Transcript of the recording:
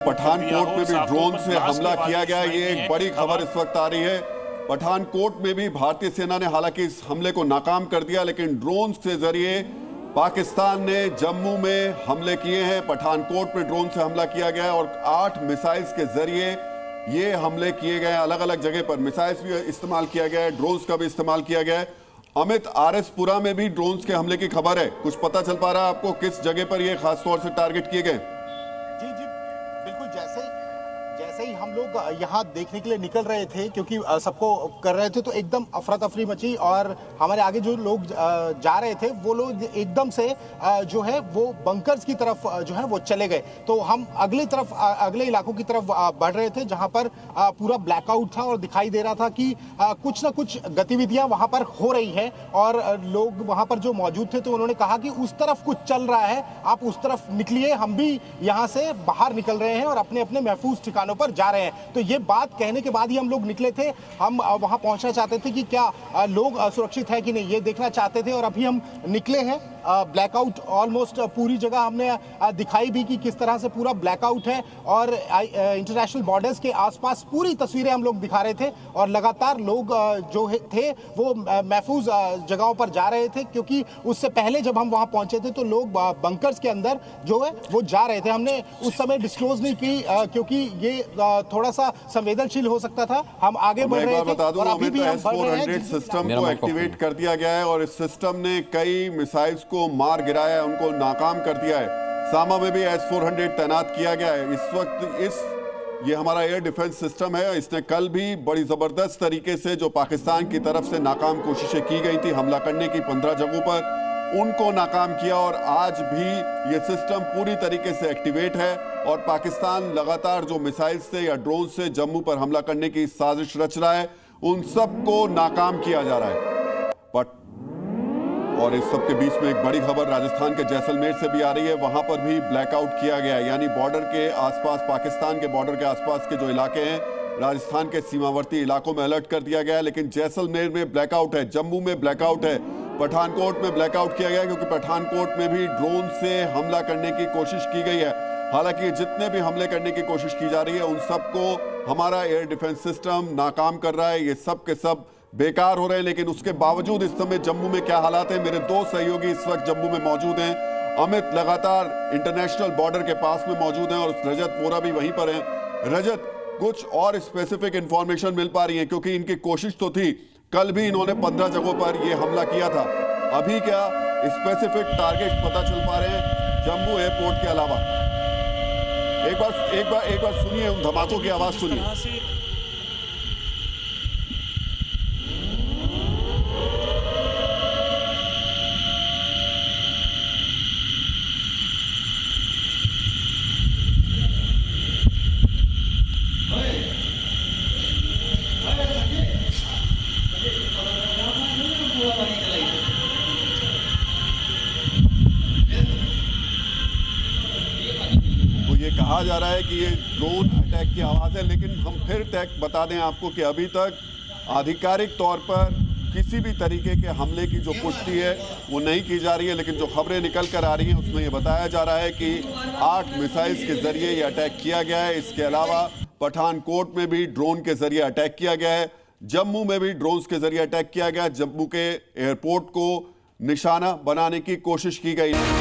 पठानकोट में भी ड्रोन से हमला किया गया, ये एक बड़ी खबर इस वक्त आ रही है। पठानकोट में भी भारतीय सेना ने हालांकि इस हमले को नाकाम कर दिया, लेकिन ड्रोन के जरिए पाकिस्तान ने जम्मू में हमले किए हैं। पठानकोट में ड्रोन से हमला किया गया और 8 मिसाइल्स के जरिए ये हमले किए गए। अलग अलग जगह पर मिसाइल्स भी इस्तेमाल किया गया है, ड्रोन्स का भी इस्तेमाल किया गया है। अमित, आरएसपुरा में भी ड्रोन्स के हमले की खबर है, कुछ पता चल पा रहा है आपको किस जगह पर ये खास तौर से टारगेट किए गए? जी जी बिल्कुल, जैसे ही हम लोग यहाँ देखने के लिए निकल रहे थे, क्योंकि सबको कर रहे थे, तो एकदम अफरा तफरी मची और हमारे आगे जो लोग जा रहे थे वो लोग एकदम से जो है वो बंकर्स की तरफ जो है वो चले गए। तो हम अगले इलाकों की तरफ बढ़ रहे थे, जहाँ पर पूरा ब्लैकआउट था और दिखाई दे रहा था कि कुछ ना कुछ गतिविधियां वहां पर हो रही है। और लोग वहां पर जो मौजूद थे तो उन्होंने कहा कि उस तरफ कुछ चल रहा है, आप उस तरफ निकलिए, हम भी यहाँ से बाहर निकल रहे हैं और अपने अपने महफूज ठिकानों पर जा रहे हैं। तो ये बात कहने के बाद ही हम लोग निकले थे। हम वहां पहुंचना चाहते थे कि क्या लोग सुरक्षित है कि नहीं, ये देखना चाहते थे। और अभी हम निकले हैं। ब्लैकआउट ऑलमोस्ट पूरी जगह हमने दिखाई भी कि किस तरह से पूरा ब्लैकआउट है और इंटरनेशनल बॉर्डर्स के आसपास पूरी तस्वीरें हम लोग दिखा रहे थे। और लगातार लोग जो थे वो महफूज जगहों पर जा रहे थे, क्योंकि उससे पहले जब हम वहां पहुंचे थे तो लोग बंकर्स के अंदर जो है वो जा रहे थे। हमने उस समय डिस्क्लोज नहीं की क्योंकि ये थोड़ा सा संवेदनशील हो सकता था। हम आगे बढ़ रहे थे और अभी भी हम बढ़ रहे हैं। सिस्टम को एक्टिवेट कर दिया गया है और इस सिस्टम ने कई मिसाइल्स को मार गिराया है, उनको नाकाम कर दिया है। सामा में भी S-400 तैनात किया गया है इस वक्त। ये हमारा एयर डिफेंस सिस्टम है, इसने कल भी बड़ी जबरदस्त तरीके से जो पाकिस्तान की तरफ से नाकाम कोशिशें की गई थी हमला करने की 15 जगहों पर, उनको नाकाम किया। और आज भी ये सिस्टम पूरी तरीके से एक्टिवेट है और पाकिस्तान लगातार जो मिसाइल से या ड्रोन से जम्मू पर हमला करने की साजिश रच रहा है, उन सबको नाकाम किया जा रहा है। और इस सब के बीच में एक बड़ी खबर राजस्थान के जैसलमेर से भी आ रही है, वहां पर भी ब्लैकआउट किया गया है। यानी बॉर्डर के आसपास, पाकिस्तान के बॉर्डर के आसपास के जो इलाके हैं, राजस्थान के सीमावर्ती इलाकों में अलर्ट कर दिया गया है। लेकिन जैसलमेर में ब्लैकआउट है, जम्मू में ब्लैकआउट है, पठानकोट में ब्लैकआउट किया गया है, क्योंकि पठानकोट में भी ड्रोन से हमला करने की कोशिश की गई है। हालांकि जितने भी हमले करने की कोशिश की जा रही है उन सबको हमारा एयर डिफेंस सिस्टम नाकाम कर रहा है। ये सब के सब बेकार हो रहे हैं। लेकिन उसके बावजूद इस समय जम्मू में क्या हालात हैं, मेरे 2 सहयोगी इस वक्त जम्मू में मौजूद हैं। अमित लगातार इंटरनेशनल बॉर्डर के पास में मौजूद हैं और रजत वोरा भी वहीं पर हैं। रजत, कुछ और स्पेसिफिक इंफॉर्मेशन मिल पा रही है? क्योंकि इनकी कोशिश तो थी, कल भी इन्होंने 15 जगहों पर यह हमला किया था। अभी क्या स्पेसिफिक टारगेट पता चल पा रहे हैं जम्मू एयरपोर्ट के अलावा? एक बार सुनिए, उन धमाकों की आवाज सुनिए। ये कहा जा रहा है कि ये ड्रोन अटैक की आवाज़ है, लेकिन हम फिर बता दें आपको कि अभी तक आधिकारिक तौर पर किसी भी तरीके के हमले की जो पुष्टि है वो नहीं की जा रही है। लेकिन जो खबरें निकल कर आ रही हैं उसमें ये बताया जा रहा है कि 8 मिसाइल्स के जरिए ये अटैक किया गया है। इसके अलावा पठानकोट में भी ड्रोन के जरिए अटैक किया गया है, जम्मू में भी ड्रोन के जरिए अटैक किया गया। जम्मू के एयरपोर्ट को निशाना बनाने की कोशिश की गई है।